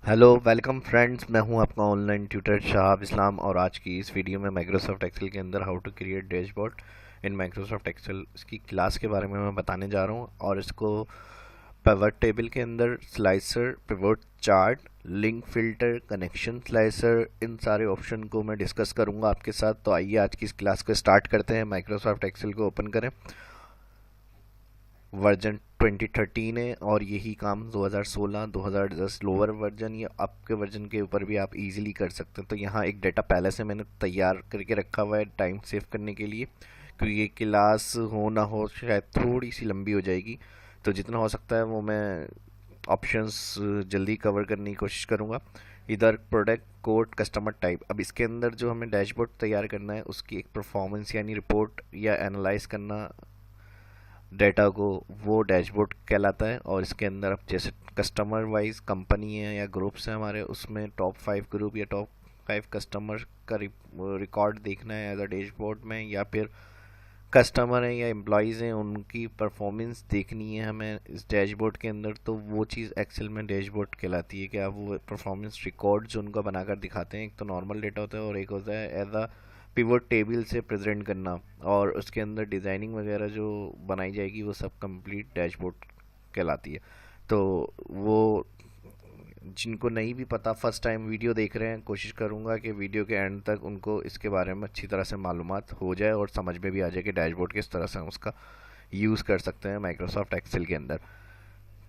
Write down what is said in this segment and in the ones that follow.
Hello welcome friends, मैं हूं आपका ऑनलाइन ट्यूटर शाहाब इस्लाम। और आज की इस वीडियो में माइक्रोसॉफ्ट एक्सेल के अंदर how to create dashboard in Microsoft Excel इसकी क्लास के बारे में मैं बताने जा रहा हूं। और इसको पिवट टेबल के अंदर slicer, pivot chart, link filter, connection slicer, इन सारे ऑप्शन को मैं डिस्कस करूंगा आपके साथ। तो आइए आज की इस क्लास को स्टार्ट करते हैं। माइक्रोसॉफ्ट एक्सेल को ओपन करें। वर्जन 2013 है और यही काम 2016 2010 लोअर वर्जन या अप के वर्जन के ऊपर भी आप इजीली कर सकते हैं। तो यहाँ एक डाटा पहले से मैंने तैयार करके रखा हुआ है टाइम सेव करने के लिए, क्योंकि ये क्लास हो ना हो शायद थोड़ी सी लंबी हो जाएगी। तो जितना हो सकता है वो मैं ऑप्शंस जल्दी कवर करने की कोशिश करूँगा। इधर प्रोडक्ट कोड कस्टमर टाइप, अब इसके अंदर जो हमें डैशबोर्ड तैयार करना है उसकी एक परफॉर्मेंस यानी रिपोर्ट या एनालाइज करना डेटा को, वो डैशबोर्ड कहलाता है। और इसके अंदर अब जैसे कस्टमर वाइज कंपनी है या ग्रुप्स हैं हमारे, उसमें टॉप 5 ग्रुप या टॉप 5 कस्टमर का रिकॉर्ड देखना है एज अ डैशबोर्ड में, या फिर कस्टमर हैं या एम्प्लॉयज़ हैं उनकी परफॉर्मेंस देखनी है हमें इस डैशबोर्ड के अंदर। तो वो चीज़ एक्सेल में डैशबोर्ड कहलाती है कि आप वो परफॉर्मेंस रिकॉर्ड जो उनका बनाकर दिखाते हैं। एक तो नॉर्मल डेटा होता है और एक होता है एज अ पिवट टेबल से प्रेजेंट करना, और उसके अंदर डिज़ाइनिंग वगैरह जो बनाई जाएगी वो सब कंप्लीट डैशबोर्ड कहलाती है। तो वो जिनको नहीं भी पता, फर्स्ट टाइम वीडियो देख रहे हैं, कोशिश करूंगा कि वीडियो के एंड तक उनको इसके बारे में अच्छी तरह से मालूमात हो जाए और समझ में भी आ जाए कि डैशबोर्ड किस तरह से हम उसका यूज़ कर सकते हैं माइक्रोसॉफ्ट एक्सेल के अंदर।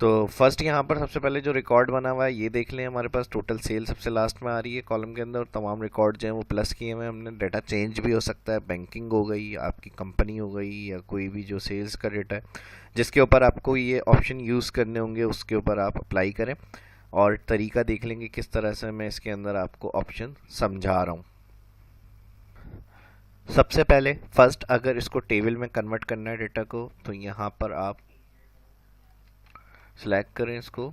तो फर्स्ट यहाँ पर सबसे पहले जो रिकॉर्ड बना हुआ है ये देख लें। हमारे पास टोटल सेल सबसे लास्ट में आ रही है कॉलम के अंदर, और तमाम रिकॉर्ड जो हैं वो प्लस किए हुए हैं हमने। डाटा चेंज भी हो सकता है, बैंकिंग हो गई, आपकी कंपनी हो गई, या कोई भी जो सेल्स का डेटा है जिसके ऊपर आपको ये ऑप्शन यूज़ करने होंगे उसके ऊपर आप अप्लाई करें। और तरीका देख लेंगे किस तरह से मैं इसके अंदर आपको ऑप्शन समझा रहा हूँ। सबसे पहले फर्स्ट अगर इसको टेबल में कन्वर्ट करना है डेटा को, तो यहाँ पर आप सिलेक्ट करें इसको,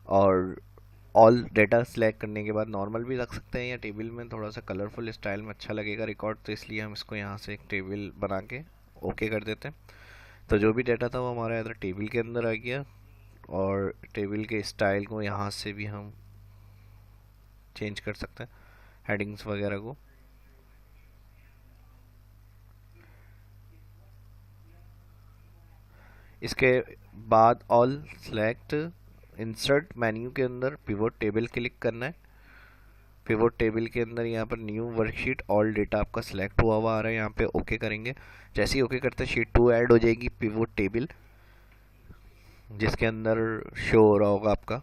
और ऑल डेटा सिलेक्ट करने के बाद नॉर्मल भी रख सकते हैं या टेबल में थोड़ा सा कलरफुल स्टाइल में अच्छा लगेगा रिकॉर्ड, तो इसलिए हम इसको यहाँ से एक टेबल बना के ओके कर देते हैं। तो जो भी डेटा था वो हमारा इधर टेबल के अंदर आ गया, और टेबल के स्टाइल को यहाँ से भी हम चेंज कर सकते हैं, हेडिंग्स वगैरह को। इसके बाद ऑल सेलेक्ट, इंसर्ट मेन्यू के अंदर पिवट टेबल क्लिक करना है। पिवट टेबल के अंदर यहाँ पर न्यू वर्कशीट, ऑल डेटा आपका सिलेक्ट हुआ हुआ आ रहा है, यहाँ पे ओके करेंगे। जैसे ही ओके करते हैं शीट 2 ऐड हो जाएगी पिवट टेबल, जिसके अंदर शो हो रहा होगा आपका।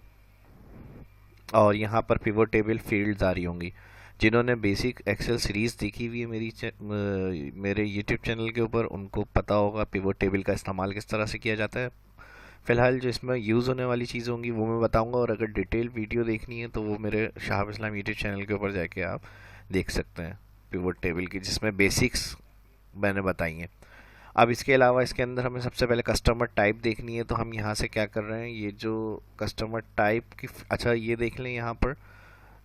और यहाँ पर पिवट टेबल फील्ड्स आ रही होंगी। जिन्होंने बेसिक एक्सेल सीरीज़ देखी हुई है मेरे यूट्यूब चैनल के ऊपर, उनको पता होगा पिवट टेबल का इस्तेमाल किस तरह से किया जाता है। फिलहाल जो इसमें यूज़ होने वाली चीज़ होंगी वो मैं बताऊंगा, और अगर डिटेल वीडियो देखनी है तो वो मेरे शाहाब इस्लाम यूट्यूब चैनल के ऊपर जाके आप देख सकते हैं पिवट टेबल की, जिसमें बेसिक्स मैंने बताई हैं। अब इसके अलावा इसके अंदर हमें सबसे पहले कस्टमर टाइप देखनी है, तो हम यहाँ से क्या कर रहे हैं, ये जो कस्टमर टाइप की, अच्छा ये देख लें, यहाँ पर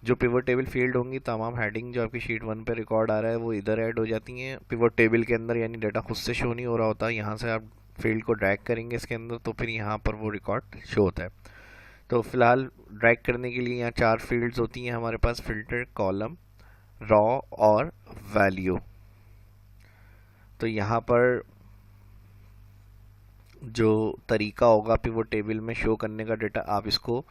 जो पिवट टेबल फील्ड होंगी तमाम हेडिंग जो आपकी शीट 1 पे रिकॉर्ड आ रहा है वो इधर ऐड हो जाती हैं पिवट टेबल के अंदर, यानी डाटा खुद से शो नहीं हो रहा होता। यहाँ से आप फील्ड को ड्रैग करेंगे इसके अंदर तो फिर यहाँ पर वो रिकॉर्ड शो होता है। तो फिलहाल ड्रैग करने के लिए यहाँ 4 फील्ड्स होती हैं हमारे पास, फिल्टर, कॉलम, रॉ और वैल्यू। तो यहाँ पर जो तरीका होगा पिवट टेबल में शो करने का डेटा, आप इसको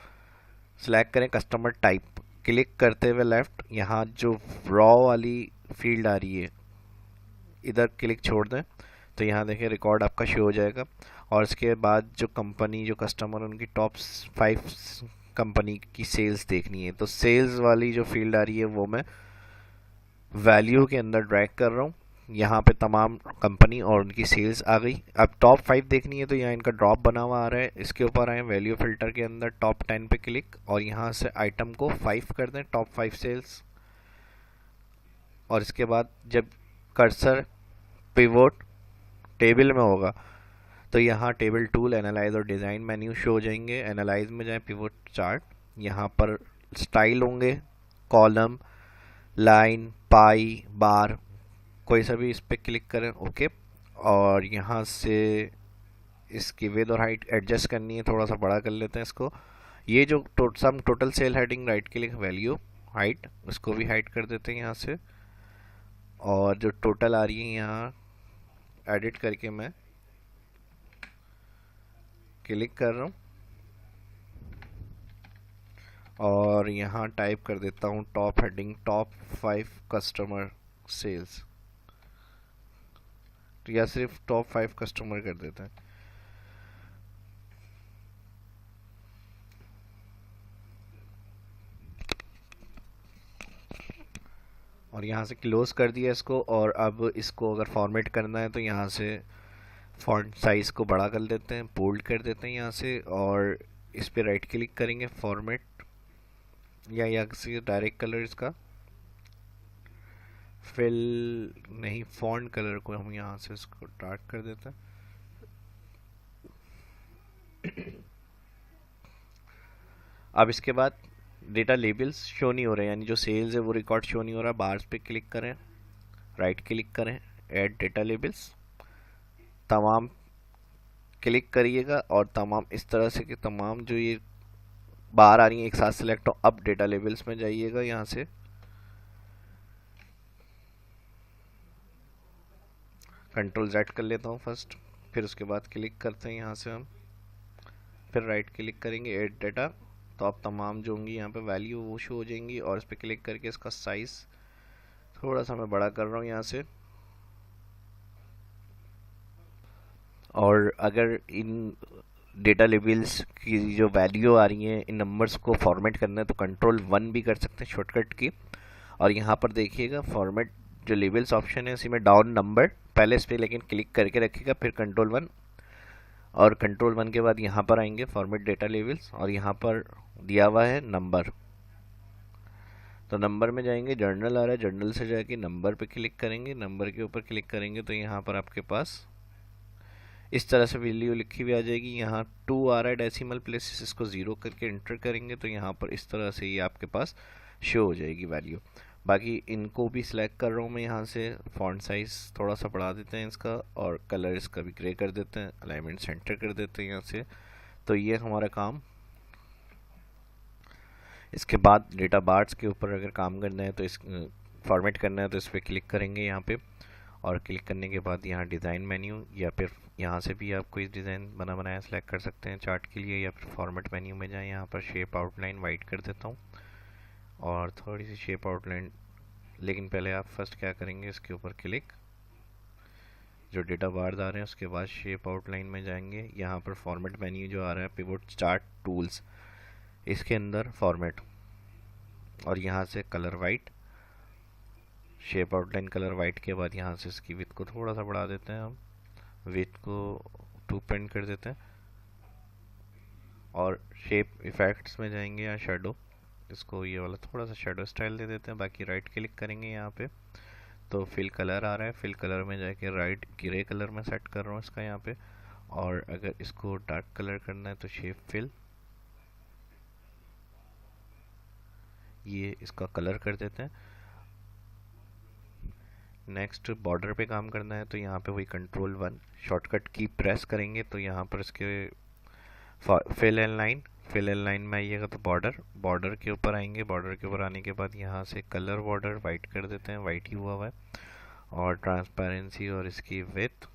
सिलेक्ट करें कस्टमर टाइप, क्लिक करते हुए लेफ्ट, यहाँ जो रॉ वाली फील्ड आ रही है इधर क्लिक छोड़ दें, तो यहाँ देखें रिकॉर्ड आपका शो हो जाएगा। और इसके बाद जो कंपनी, जो कस्टमर, उनकी टॉप 5 कंपनी की सेल्स देखनी है, तो सेल्स वाली जो फील्ड आ रही है वो मैं वैल्यू के अंदर ड्रैग कर रहा हूँ। यहाँ पे तमाम कंपनी और उनकी सेल्स आ गई। अब टॉप 5 देखनी है तो यहाँ इनका ड्रॉप बना हुआ आ रहा है, इसके ऊपर आए वैल्यू फिल्टर के अंदर टॉप 10 पे क्लिक, और यहाँ से आइटम को 5 कर दें, टॉप 5 सेल्स। और इसके बाद जब कर्सर पिवोट टेबल में होगा तो यहाँ टेबल टूल, एनालाइज और डिज़ाइन मेन्यू शो हो जाएंगे। एनालाइज में जाए, पिवोट चार्ट, यहाँ पर स्टाइल होंगे, कॉलम, लाइन, पाई, बार, कोई सा भी इस पर क्लिक करें, ओके। और यहाँ से इसकी विड्थ और हाइट एडजस्ट करनी है, थोड़ा सा बड़ा कर लेते हैं इसको। ये जो sum total sale heading, right click, value height, इसको भी हाइड कर देते हैं यहाँ से। और जो टोटल आ रही है यहाँ एडिट करके मैं क्लिक कर रहा हूँ और यहाँ टाइप कर देता हूँ top heading top 5 customer sales, तो या सिर्फ टॉप 5 कस्टमर कर देते हैं। और यहाँ से क्लोज कर दिया इसको। और अब इसको अगर फॉर्मेट करना है तो यहाँ से फॉन्ट साइज को बड़ा कर देते हैं, बोल्ड कर देते हैं यहाँ से, और इस पे राइट क्लिक करेंगे फॉर्मेट, या से डायरेक्ट कलर इसका फिल नहीं, फॉन्ट कलर को हम यहाँ से इसको डार्क कर देते हैं। अब इसके बाद डेटा लेबल्स शो नहीं हो रहे, यानी जो सेल्स है वो रिकॉर्ड शो नहीं हो रहा। बार्स पे क्लिक करें, राइट क्लिक करें, ऐड डेटा लेबल्स, तमाम क्लिक करिएगा और तमाम इस तरह से कि तमाम जो ये बार आ रही हैं एक साथ सिलेक्ट हो। अब डेटा लेबल्स में जाइएगा, यहाँ से कंट्रोल Z कर लेता हूँ फर्स्ट, फिर उसके बाद क्लिक करते हैं यहाँ से हम, फिर राइट क्लिक करेंगे ऐड डेटा, तो अब तमाम जो होंगी यहाँ पे वैल्यू वो शो हो जाएंगी। और इस पर क्लिक करके इसका साइज़ थोड़ा सा मैं बड़ा कर रहा हूँ यहाँ से। और अगर इन डेटा लेबल्स की जो वैल्यू आ रही है, इन नंबर्स को फॉर्मेट करना है तो कंट्रोल 1 भी कर सकते हैं शॉर्टकट की। और यहाँ पर देखिएगा फॉर्मेट जो लेबल्स ऑप्शन है उसी में डाउन नंबर, पहले इस पर लेकिन क्लिक करके रखिएगा, फिर कंट्रोल 1, और कंट्रोल 1 के बाद यहाँ पर आएंगे फॉर्मेट डेटा लेबल्स, और यहाँ पर दिया हुआ है नंबर, तो नंबर में जाएंगे, जर्नल आ रहा है, जर्नल से जाके नंबर पे क्लिक करेंगे, नंबर के ऊपर क्लिक करेंगे तो यहाँ पर आपके पास इस तरह से वैल्यू लिखी हुई आ जाएगी। यहाँ 2 आ रहा है डेसिमल प्लेसेस, इसको 0 करके एंटर करेंगे तो यहाँ पर इस तरह से ये आपके पास शो हो जाएगी वैल्यू। बाकी इनको भी सिलेक्ट कर रहा हूँ मैं यहाँ से, फॉन्ट साइज थोड़ा सा बढ़ा देते हैं इसका, और कलर इसका भी ग्रे कर देते हैं, अलाइनमेंट सेंटर कर देते हैं यहाँ से। तो ये हमारा काम। इसके बाद डेटा बार्स के ऊपर अगर काम करना है तो इस फॉर्मेट करना है तो इस पर क्लिक करेंगे यहाँ पे, और क्लिक करने के बाद यहाँ डिज़ाइन मेन्यू, या फिर यहाँ से भी आप कोई डिज़ाइन बना बनाया सेलेक्ट कर सकते हैं चार्ट के लिए, या फिर फॉर्मेट मेन्यू में जाएँ, यहाँ पर शेप आउटलाइन वाइट कर देता हूँ और थोड़ी सी शेप आउटलाइन। लेकिन पहले आप फर्स्ट क्या करेंगे, इसके ऊपर क्लिक, जो डेटा बार्स आ रहे हैं उसके बाद शेप आउटलाइन में जाएंगे, यहाँ पर फॉर्मेट मेन्यू जो आ रहा है पिवोट चार्ट टूल्स, इसके अंदर फॉर्मेट, और यहाँ से colour white, shape outline colour white के बाद यहाँ से इसकी विड्थ को थोड़ा सा बढ़ा देते हैं हम, विड्थ को 2 प्रिंट कर देते हैं, और शेप इफेक्ट्स में जाएंगे या शेडो, इसको ये वाला थोड़ा सा शेडो स्टाइल दे देते हैं। बाकी राइट क्लिक करेंगे यहाँ पे तो फिल कलर आ रहा है, फिल कलर में जाके राइट ग्रे कलर में सेट कर रहा हूँ इसका यहाँ पे। और अगर इसको डार्क कलर करना है तो शेप फिल, ये इसका कलर कर देते हैं। नेक्स्ट बॉर्डर पे काम करना है तो यहाँ पे वही कंट्रोल 1 शॉर्टकट की प्रेस करेंगे तो यहाँ पर इसके fill and line, fill and line में आइएगा तो बॉर्डर, बॉर्डर के ऊपर आएंगे, बॉर्डर के ऊपर आने के बाद यहाँ से कलर बॉर्डर वाइट कर देते हैं, वाइट ही हुआ है, और ट्रांसपेरेंसी और इसकी विड्थ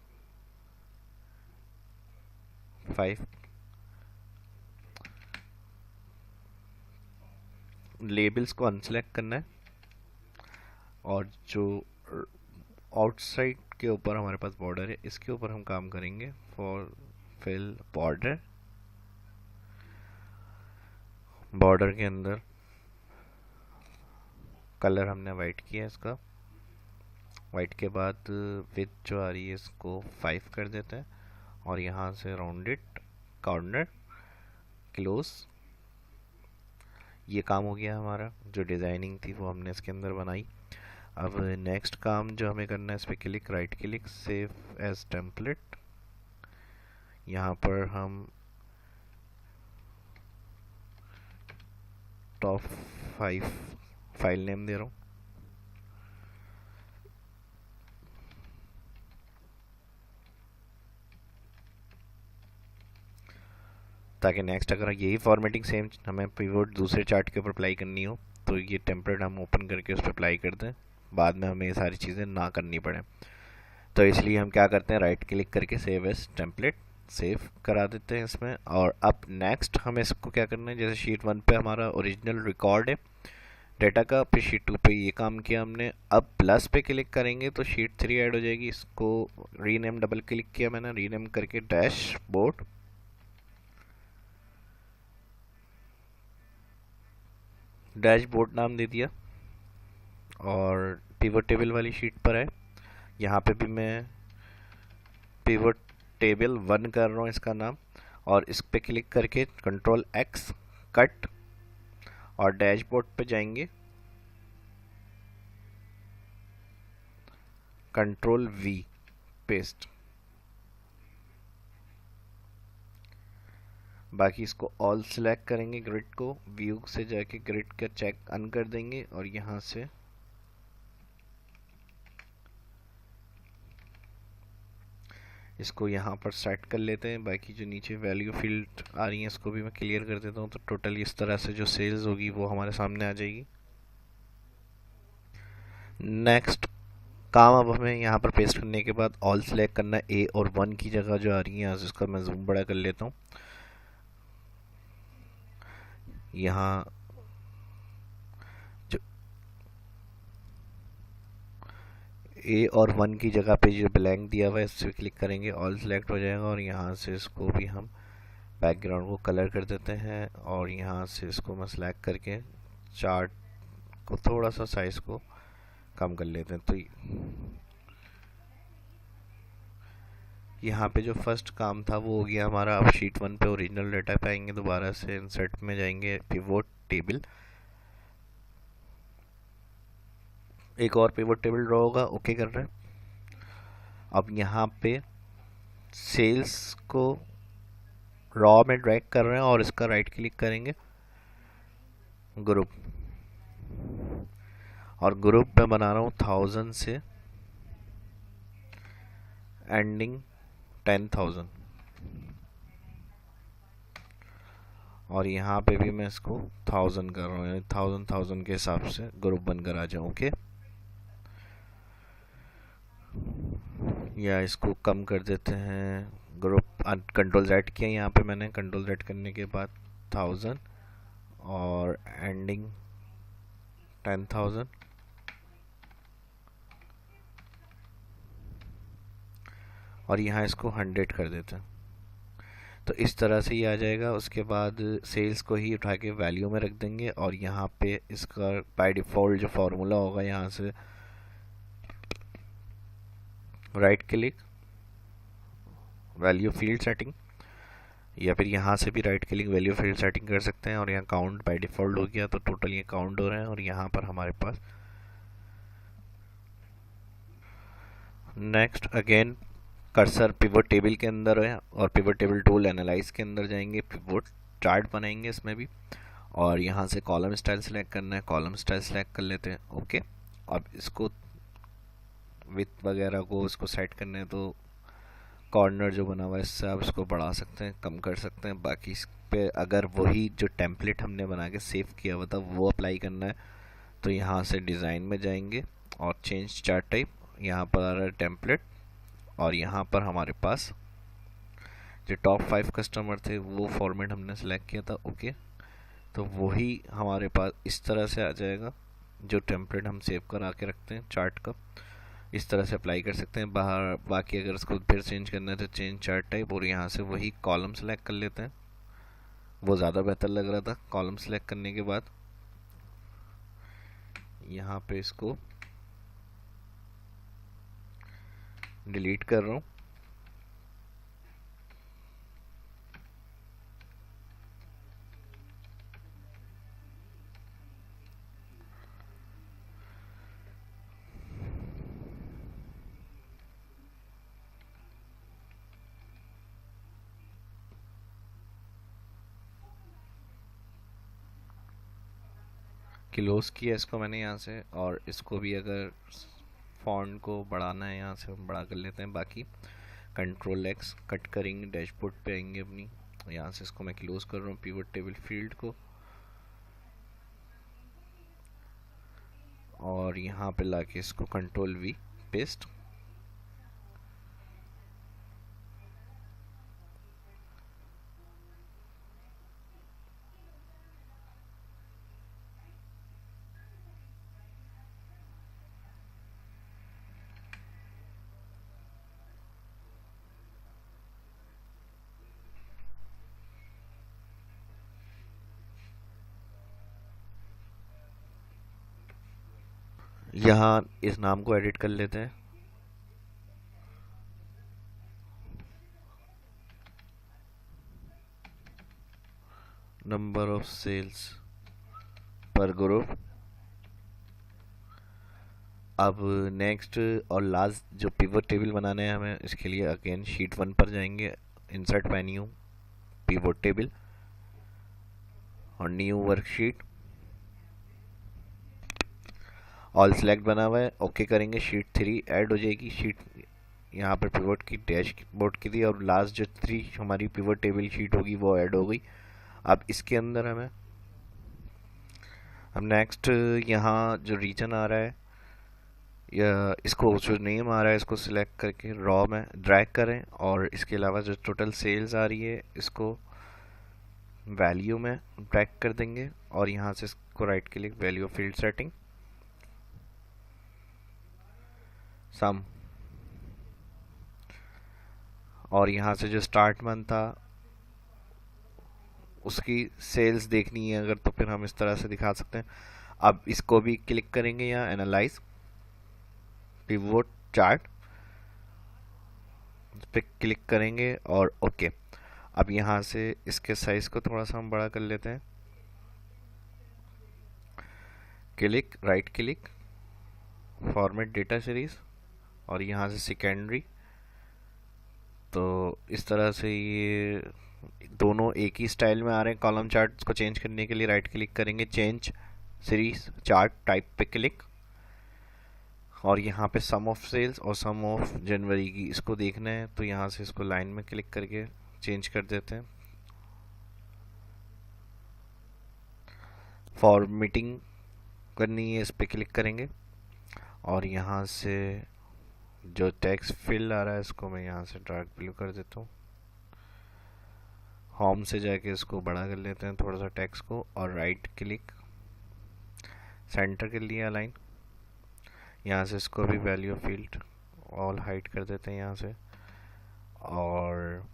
5। लेबल्स को अनसेलेक्ट करना है, और जो आउटसाइड के ऊपर हमारे पास बॉर्डर है इसके ऊपर हम काम करेंगे फॉर फिल बॉर्डर, बॉर्डर के अंदर कलर हमने वाइट किया है इसका, वाइट के बाद विड्थ जो आ रही है इसको 5 कर देते हैं, और यहाँ से राउंडेड कॉर्नर क्लोज। ये काम हो गया हमारा, जो डिज़ाइनिंग थी वो हमने इसके अंदर बनाई। अब नेक्स्ट काम जो हमें करना है, इस पर click, right click, save as template, यहाँ पर हम टॉप 5 फाइल नेम दे रहा हूँ, ताकि नेक्स्ट अगर यही फॉर्मेटिंग सेम हमें पिवोट दूसरे चार्ट के ऊपर अप्लाई करनी हो तो ये टेम्पलेट हम ओपन करके उस पर अप्लाई कर दें, बाद में हमें ये सारी चीज़ें ना करनी पड़े। तो इसलिए हम क्या करते हैं, राइट क्लिक करके सेव एज टेम्पलेट सेव करा देते हैं इसमें। और अब नेक्स्ट हमें इसको क्या करना है, जैसे शीट 1 पे हमारा ओरिजिनल रिकॉर्ड है डेटा का, फिर शीट 2 पे ये काम किया हमने। अब प्लस पे क्लिक करेंगे तो शीट 3 ऐड हो जाएगी। इसको रीनेम डबल क्लिक किया मैंने, रीनेम करके डैशबोर्ड, डैशबोर्ड नाम दे दिया। और पिवट टेबल वाली शीट पर है, यहाँ पे भी मैं पिवट टेबल 1 कर रहा हूँ इसका नाम। और इस पे क्लिक करके कंट्रोल एक्स कट और डैशबोर्ड पे जाएंगे, कंट्रोल वी पेस्ट। बाकी इसको ऑल सेलेक्ट करेंगे, ग्रिड को व्यू से जाके ग्रिड का चेक अन कर देंगे और यहाँ से इसको यहाँ पर सेट कर लेते हैं। बाकी जो नीचे वैल्यू फील्ड आ रही है इसको भी मैं क्लियर कर देता हूँ। तो टोटल इस तरह से जो सेल्स होगी वो हमारे सामने आ जाएगी। नेक्स्ट काम अब हमें यहाँ पर पेस्ट करने के बाद ऑल सेलेक्ट करना है। ए और 1 की जगह जो आ रही है, इसका मैं जूम बड़ा कर लेता हूँ। यहाँ जो ए और 1 की जगह पे जो ब्लैंक दिया हुआ है इस पर क्लिक करेंगे, ऑल सेलेक्ट हो जाएगा। और यहाँ से इसको भी हम बैकग्राउंड को कलर कर देते हैं और यहाँ से इसको मैं सेलेक्ट करके चार्ट को थोड़ा सा साइज को कम कर लेते हैं। तो यहाँ पे जो फर्स्ट काम था वो हो गया हमारा। अब शीट 1 पे ओरिजिनल डाटा पे आएंगे, दोबारा से इंसर्ट में जाएंगे, पिवोट टेबल, एक और पिवोट टेबल ड्रॉ होगा, ओके कर रहे हैं। अब यहाँ पे सेल्स को रॉ में ड्रैग कर रहे हैं और इसका राइट क्लिक करेंगे, ग्रुप, और ग्रुप में बना रहा हूँ 1000 से एंडिंग 10,000। और यहाँ पे भी मैं इसको 1000 कर रहा हूँ, यानी 1000 के हिसाब से ग्रुप बनकर आ जाए, ओके। या इसको कम कर देते हैं, ग्रुप कंट्रोल Z किया यहाँ पे मैंने, कंट्रोल Z करने के बाद 1000 और एंडिंग 10,000। और यहाँ इसको 100 कर देते हैं। तो इस तरह से ये आ जाएगा। उसके बाद सेल्स को ही उठा के वैल्यू में रख देंगे और यहाँ पे इसका बाय डिफ़ॉल्ट जो फॉर्मूला होगा, यहाँ से right click, value field setting, या फिर यहाँ से भी right click value field setting कर सकते हैं। और यहाँ काउंट बाय डिफ़ॉल्ट हो गया, तो टोटल ये काउंट हो रहे हैं। और यहाँ पर हमारे पास next again cursor pivot table के अंदर है और पिवट टेबल टूल एनालाइज के अंदर जाएंगे, पिवट चार्ट बनाएंगे इसमें भी। और यहाँ से कॉलम स्टाइल सेलेक्ट करना है, कॉलम स्टाइल सेलेक्ट कर लेते हैं, ओके। अब इसको विथ वगैरह को इसको सेट करना है, तो कॉर्नर जो बना हुआ है इससे आप इसको बढ़ा सकते हैं, कम कर सकते हैं। बाकी इस पे अगर वही जो टेम्पलेट हमने बना के सेव किया हुआ था वो अप्लाई करना है, तो यहाँ से डिज़ाइन में जाएंगे और चेंज चार्ट टाइप, यहाँ पर आ रहा है टेम्पलेट। और यहाँ पर हमारे पास जो टॉप 5 कस्टमर थे वो फॉर्मेट हमने सेलेक्ट किया था, ओके। तो वही हमारे पास इस तरह से आ जाएगा, जो टेम्पलेट हम सेव करा के रखते हैं चार्ट का, इस तरह से अप्लाई कर सकते हैं बाहर। बाकी अगर इसको फिर चेंज करना है तो चेंज चार्ट टाइप, और यहाँ से वही कॉलम सेलेक्ट कर लेते हैं। वो ज़्यादा बेहतर लग रहा था। कॉलम सेलेक्ट करने के बाद यहाँ पे इसको डिलीट कर रहा हूँ। क्लोज किया इसको मैंने यहाँ से, और इसको भी अगर फॉन्ट को बढ़ाना है यहाँ से हम बड़ा कर लेते हैं। बाकी कंट्रोल एक्स कट करेंगे, डैशबोर्ड पे आएंगे अपनी, यहाँ से इसको मैं क्लोज कर रहा हूँ पिवट टेबल फील्ड को, और यहाँ पे लाके इसको कंट्रोल वी पेस्ट। यहाँ इस नाम को एडिट कर लेते हैं, नंबर ऑफ सेल्स पर ग्रुप। अब नेक्स्ट और लास्ट जो पिवट टेबल बनाना है हमें, इसके लिए अगेन शीट 1 पर जाएंगे, इंसर्ट मेन्यू, पिवट टेबल और न्यू वर्कशीट, ऑल सेलेक्ट बना हुआ है, ओके करेंगे, शीट 3 ऐड हो जाएगी। शीट यहाँ पर पिवट की डैशबोर्ड की थी और लास्ट जो 3 हमारी पिवट टेबल शीट होगी वो ऐड हो गई। अब इसके अंदर हमें अब नेक्स्ट यहाँ जो रीजन आ रहा है या इसको जो नेम आ रहा है इसको सिलेक्ट करके रॉ में ड्रैग करें, और इसके अलावा जो टोटल सेल्स आ रही है इसको वैल्यू में ड्रैग कर देंगे, और यहाँ से इसको right click, value of field setting, sum, और यहाँ से जो स्टार्ट मंथ था उसकी सेल्स देखनी है अगर, तो फिर हम इस तरह से दिखा सकते हैं। अब इसको भी क्लिक करेंगे यहाँ एनालाइज पिवट चार्ट पे क्लिक करेंगे और ओके। अब यहाँ से इसके साइज को थोड़ा सा हम बड़ा कर लेते हैं, click, right click, format data series, और यहाँ से सेकेंडरी। तो इस तरह से ये दोनों एक ही स्टाइल में आ रहे हैं। कॉलम चार्ट को चेंज करने के लिए राइट क्लिक करेंगे, चेंज सीरीज चार्ट टाइप पे क्लिक, और यहाँ पे सम ऑफ सेल्स और सम ऑफ जनवरी की इसको देखना है, तो यहाँ से इसको लाइन में क्लिक करके चेंज कर देते हैं। फॉर्मेटिंग करनी है, इस पे क्लिक करेंगे, और यहाँ से जो टेक्स्ट फिल आ रहा है इसको मैं यहाँ से डार्क ब्लू कर देता हूँ। होम से जाके इसको बड़ा कर लेते हैं थोड़ा सा टेक्स्ट को, और राइट क्लिक, सेंटर के लिए अलाइन, यहाँ से इसको भी value of field all hide कर देते हैं यहाँ से, और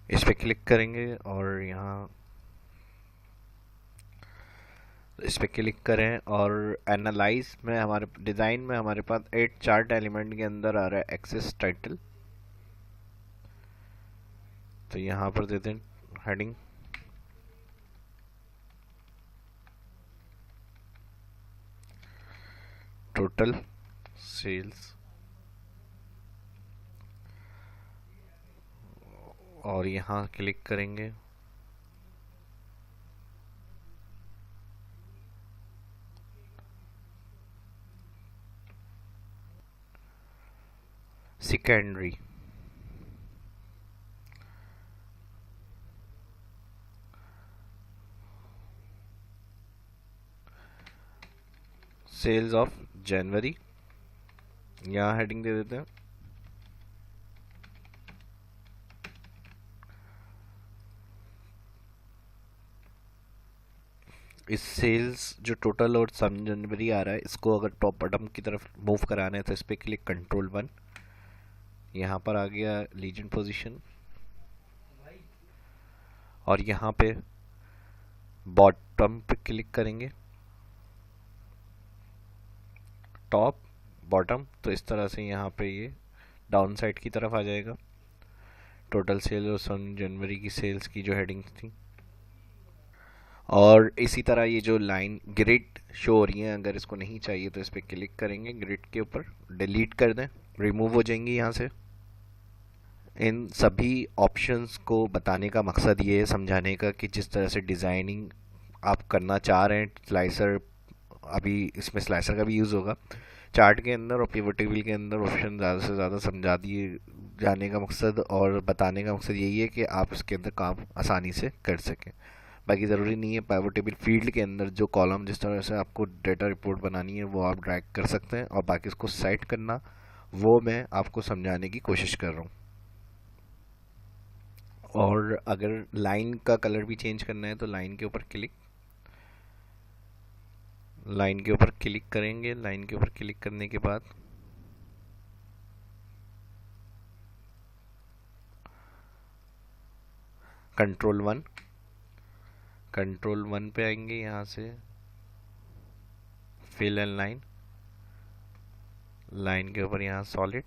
इस पे क्लिक करेंगे और यहाँ इस पे क्लिक करें, और एनालाइज में हमारे डिज़ाइन में हमारे पास 8 चार्ट एलिमेंट के अंदर आ रहा है एक्सेस टाइटल, तो यहाँ पर देते हैं हेडिंग टोटल सेल्स, और यहाँ क्लिक करेंगे, सेकेंडरी, सेल्स ऑफ जनवरी, यहाँ हेडिंग दे देते हैं। इस सेल्स जो टोटल और सम जनवरी आ रहा है इसको अगर टॉप बटन की तरफ मूव कराना है तो इस पर क्लिक, कंट्रोल 1, यहाँ पर आ गया लीजेंड पोजीशन, और यहाँ पे बॉटम पे क्लिक करेंगे, टॉप बॉटम, तो इस तरह से यहाँ पे ये डाउन साइड की तरफ आ जाएगा टोटल सेल और सन जनवरी की सेल्स की जो हेडिंग थी। और इसी तरह ये जो लाइन ग्रिड शो हो रही है, अगर इसको नहीं चाहिए तो इस पर क्लिक करेंगे, ग्रिड के ऊपर डिलीट कर दें, रिमूव हो जाएंगी यहाँ से। इन सभी ऑप्शंस को बताने का मकसद ये है समझाने का कि जिस तरह से डिज़ाइनिंग आप करना चाह रहे हैं, स्लाइसर, अभी इसमें स्लाइसर का भी यूज़ होगा चार्ट के अंदर, और पिवट टेबल के अंदर ऑप्शन ज़्यादा से ज़्यादा समझा दिए जाने का मकसद और बताने का मकसद यही है कि आप इसके अंदर काम आसानी से कर सकें। बाकी ज़रूरी नहीं है, पाइवट टेबल फील्ड के अंदर जो कॉलम जिस तरह से आपको डेटा रिपोर्ट बनानी है वो आप ड्रैग कर सकते हैं, और बाकी उसको सेट करना वो मैं आपको समझाने की कोशिश कर रहा हूँ। और अगर लाइन का कलर भी चेंज करना है तो लाइन के ऊपर क्लिक करेंगे। लाइन के ऊपर क्लिक करने के बाद कंट्रोल 1 पे आएंगे, यहाँ से फिल एंड लाइन के ऊपर यहाँ सॉलिड,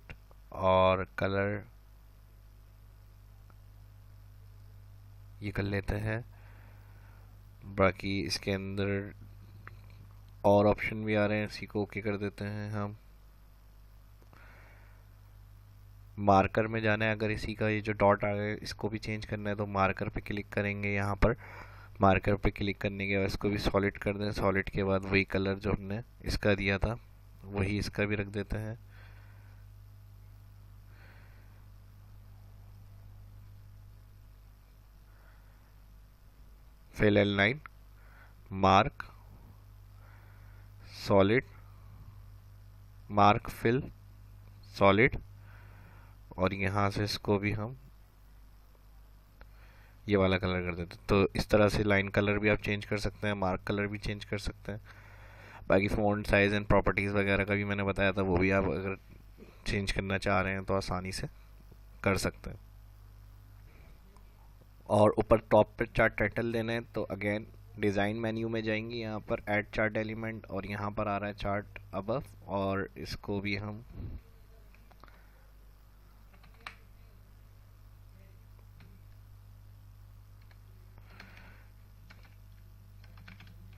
और कलर ये कर लेते हैं। बाकी इसके अंदर और ऑप्शन भी आ रहे हैं, इसी को ओके कर देते हैं हम। मार्कर में जाना है, अगर इसी का ये जो डॉट आ गया इसको भी चेंज करना है तो मार्कर पे क्लिक करेंगे। यहाँ पर मार्कर पे क्लिक करने के बाद इसको भी सॉलिड कर दें। सॉलिड के बाद वही कलर जो हमने इसका दिया था वही इसका भी रख देते हैं। Fill and line, mark, solid, mark, fill, solid, और यहाँ से इसको भी हम ये वाला कलर कर देते हैं। तो इस तरह से लाइन कलर भी आप चेंज कर सकते हैं, मार्क कलर भी चेंज कर सकते हैं। बाकी फ़ॉन्ट साइज़ एंड प्रॉपर्टीज़ वगैरह का भी मैंने बताया था, वो भी आप अगर चेंज करना चाह रहे हैं तो आसानी से कर सकते हैं। और ऊपर टॉप पे चार्ट टाइटल देना है तो अगेन डिज़ाइन मेन्यू में जाएंगे, यहाँ पर ऐड चार्ट एलिमेंट, और यहाँ पर आ रहा है चार्ट अबव, और इसको भी हम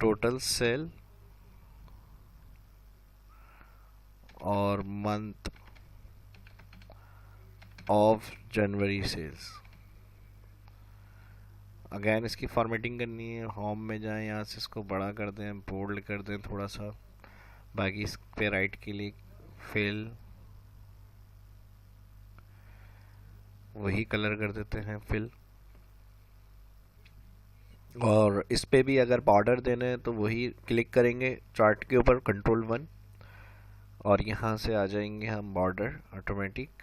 टोटल सेल और month of January sales. Again इसकी फॉर्मेटिंग करनी है, होम में जाएं, यहाँ से इसको बड़ा कर दें, बोल्ड कर दें थोड़ा सा। बाकी इस पे राइट क्लिक, फिल, वही कलर कर देते हैं फिल। और इस पे भी अगर बॉर्डर देना है तो वही क्लिक करेंगे चार्ट के ऊपर, कंट्रोल 1, और यहाँ से आ जाएंगे हम बॉर्डर ऑटोमेटिक,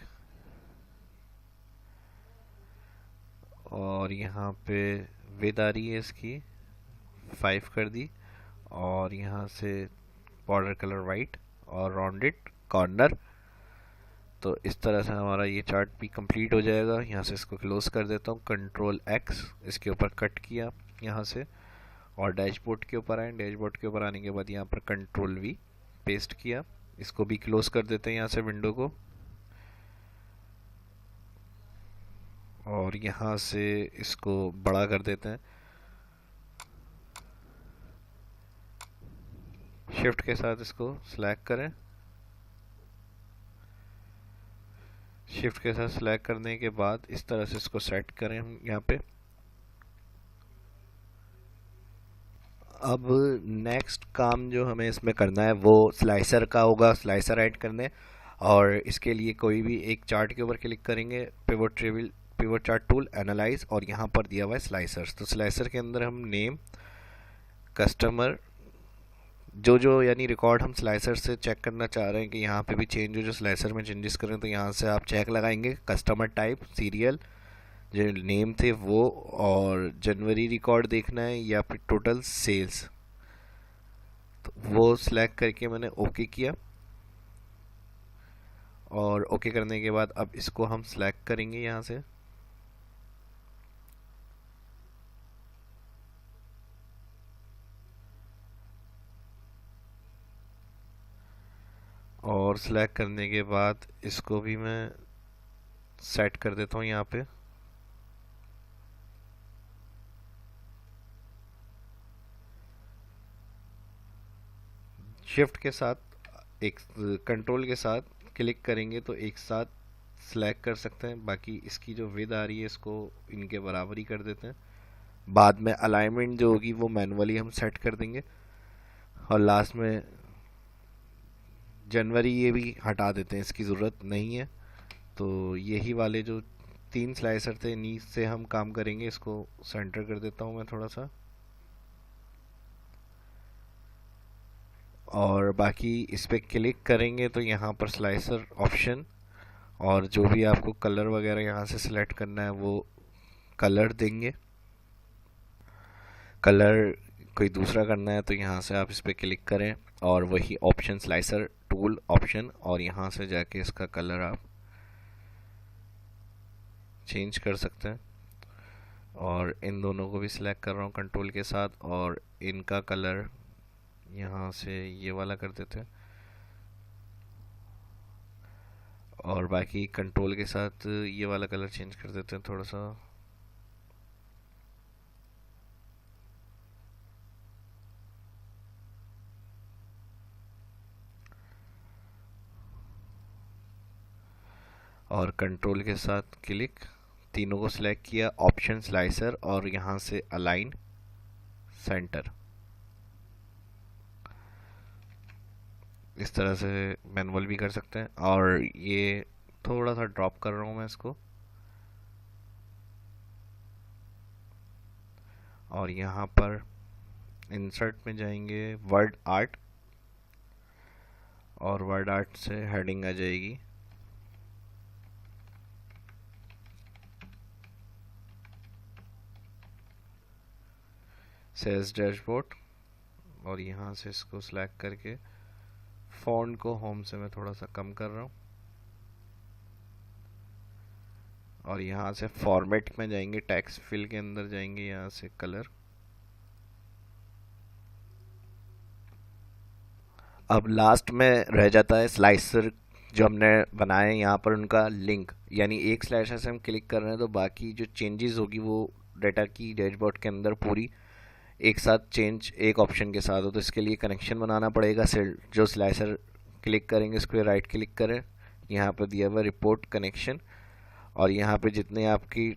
और यहाँ पे विद आ रही है इसकी 5 कर दी, और यहाँ से बॉर्डर कलर वाइट और राउंडेड कॉर्नर। तो इस तरह से हमारा ये चार्ट भी कंप्लीट हो जाएगा। यहाँ से इसको क्लोज कर देता हूँ, कंट्रोल X, इसके ऊपर कट किया यहाँ से, और डैशबोर्ड के ऊपर आए। डैशबोर्ड के ऊपर आने के बाद यहाँ पर कंट्रोल V पेस्ट किया, इसको भी क्लोज कर देते हैं यहाँ से विंडो को, और यहाँ से इसको बड़ा कर देते हैं। शिफ्ट के साथ इसको सिलेक्ट करें, शिफ्ट के साथ सिलेक्ट करने के बाद इस तरह से इसको सेट करें हम यहाँ पे। अब नेक्स्ट काम जो हमें इसमें करना है वो स्लाइसर का होगा, स्लाइसर ऐड करने। और इसके लिए कोई भी एक चार्ट के ऊपर क्लिक करेंगे, पिवट चार्ट टूल, एनालाइज, और यहाँ पर दिया हुआ है स्लाइसर्स। तो स्लाइसर के अंदर हम नेम, कस्टमर, जो यानी रिकॉर्ड हम स्लाइसर से चेक करना चाह रहे हैं कि यहाँ पे भी चेंज हो, जो स्लाइसर में चेंजेस करें, तो यहाँ से आप चेक लगाएंगे। कस्टमर टाइप, सीरियल, जो नेम थे वो, और जनवरी रिकॉर्ड देखना है या फिर टोटल सेल्स, तो वो सिलेक्ट करके मैंने ओके किया। और ओके करने के बाद अब इसको हम सिलेक्ट करेंगे यहाँ से, और सिलेक्ट करने के बाद इसको भी मैं सेट कर देता हूँ यहाँ पे। शिफ्ट के साथ एक कंट्रोल के साथ क्लिक करेंगे तो एक साथ सिलेक्ट कर सकते हैं। बाकी इसकी जो विद आ रही है इसको इनके बराबर ही कर देते हैं। बाद में अलाइनमेंट जो होगी वो मैनुअली हम सेट कर देंगे। और लास्ट में जनवरी ये भी हटा देते हैं, इसकी ज़रूरत नहीं है। तो यही वाले जो 3 स्लाइसर थे इन्हीं से हम काम करेंगे। इसको सेंटर कर देता हूँ मैं थोड़ा सा, और बाकी इस पर क्लिक करेंगे तो यहाँ पर स्लाइसर ऑप्शन, और जो भी आपको कलर वगैरह यहाँ से सिलेक्ट करना है वो कलर देंगे। कलर कोई दूसरा करना है तो यहाँ से आप इस पर क्लिक करें और वही ऑप्शन स्लाइसर टूल ऑप्शन, और यहाँ से जाके इसका कलर आप चेंज कर सकते हैं। और इन दोनों को भी सिलेक्ट कर रहा हूँ कंट्रोल के साथ, और इनका कलर यहाँ से ये वाला कर देते हैं, और बाकी कंट्रोल के साथ ये वाला कलर चेंज कर देते हैं थोड़ा सा। और कंट्रोल के साथ क्लिक, तीनों को सिलेक्ट किया, ऑप्शन स्लाइसर, और यहाँ से अलाइन सेंटर। इस तरह से मैनुअल भी कर सकते हैं। और ये थोड़ा सा ड्रॉप कर रहा हूँ मैं इसको, और यहाँ पर इंसर्ट में जाएंगे वर्ड आर्ट, और वर्ड आर्ट से हेडिंग आ जाएगी सेल्स डैशबोर्ड, और यहाँ से इसको सिलेक्ट करके फॉन्ट को होम से मैं थोड़ा सा कम कर रहा हूँ, और यहाँ से फॉर्मेट में जाएंगे, टेक्स्ट फिल के अंदर जाएंगे, यहाँ से कलर। अब लास्ट में रह जाता है स्लाइसर जो हमने बनाए यहाँ पर उनका लिंक, यानी एक स्लाइसर से हम क्लिक कर रहे हैं तो बाकी जो चेंजेस होगी वो डाटा की डैशबोर्ड के अंदर पूरी एक साथ चेंज एक ऑप्शन के साथ हो। तो इसके लिए कनेक्शन बनाना पड़ेगा। सेल जो स्लाइसर क्लिक करेंगे इस पर राइट क्लिक करें, यहाँ पर दिया हुआ रिपोर्ट कनेक्शन, और यहाँ पे जितने आपकी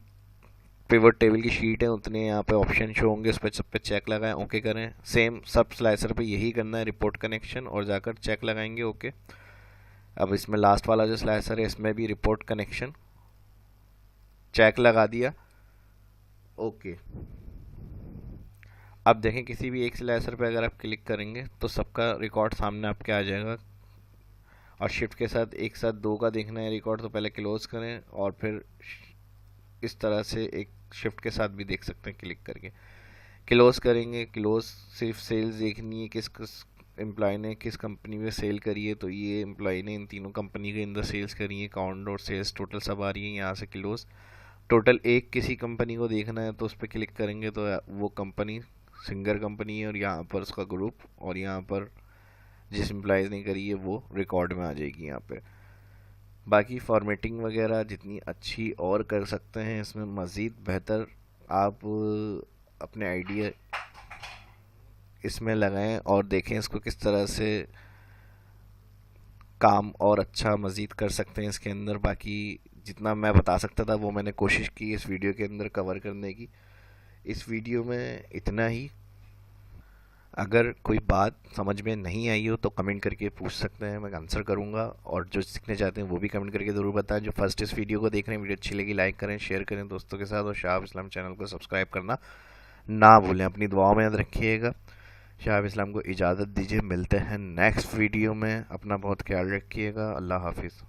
पिवट टेबल की शीट है उतने यहाँ पे ऑप्शन शो होंगे, उस पर सब पे चेक लगाएं, ओके करें। सेम सब स्लाइसर पे यही करना है, रिपोर्ट कनेक्शन, और जाकर चेक लगाएंगे, ओके। अब इसमें लास्ट वाला जो स्लाइसर है इसमें भी रिपोर्ट कनेक्शन, चेक लगा दिया, ओके। अब देखें किसी भी एक स्लाइसर पे अगर आप क्लिक करेंगे तो सबका रिकॉर्ड सामने आपके आ जाएगा। और शिफ्ट के साथ एक साथ दो का देखना है रिकॉर्ड तो पहले क्लोज करें, और फिर इस तरह से एक शिफ्ट के साथ भी देख सकते हैं क्लिक करके। क्लोज करेंगे, क्लोज सिर्फ सेल्स देखनी है, किस किस एम्प्लॉय ने किस कंपनी में सेल करी है, तो ये एम्प्लॉय ने इन तीनों कंपनी के अंदर सेल्स करी है, काउंट और सेल्स टोटल सब आ रही है। यहाँ से क्लोज, टोटल एक किसी कंपनी को देखना है तो उस पर क्लिक करेंगे तो वो कंपनी सिंगर कंपनी है, और यहाँ पर उसका ग्रुप, और यहाँ पर जिस एम्प्लॉयज़ ने करी है वो रिकॉर्ड में आ जाएगी यहाँ पे। बाकी फॉर्मेटिंग वगैरह जितनी अच्छी और कर सकते हैं इसमें मज़ीद बेहतर आप अपने आइडिया इसमें लगाएं और देखें इसको किस तरह से काम और अच्छा मज़ीद कर सकते हैं इसके अंदर। बाकी जितना मैं बता सकता था वो मैंने कोशिश की इस वीडियो के अंदर कवर करने की। इस वीडियो में इतना ही। अगर कोई बात समझ में नहीं आई हो तो कमेंट करके पूछ सकते हैं, मैं आंसर करूंगा। और जो सीखने चाहते हैं वो भी कमेंट करके ज़रूर बताएं। जो फर्स्ट इस वीडियो को देख रहे हैं, वीडियो अच्छी लगी लाइक करें, शेयर करें दोस्तों के साथ, और शाह इस्लाम चैनल को सब्सक्राइब करना ना भूलें। अपनी दुआओं में याद रखिएगा। शाह इस्लाम को इजाज़त दीजिए, मिलते हैं नेक्स्ट वीडियो में। अपना बहुत ख्याल रखिएगा। अल्लाह हाफिज़।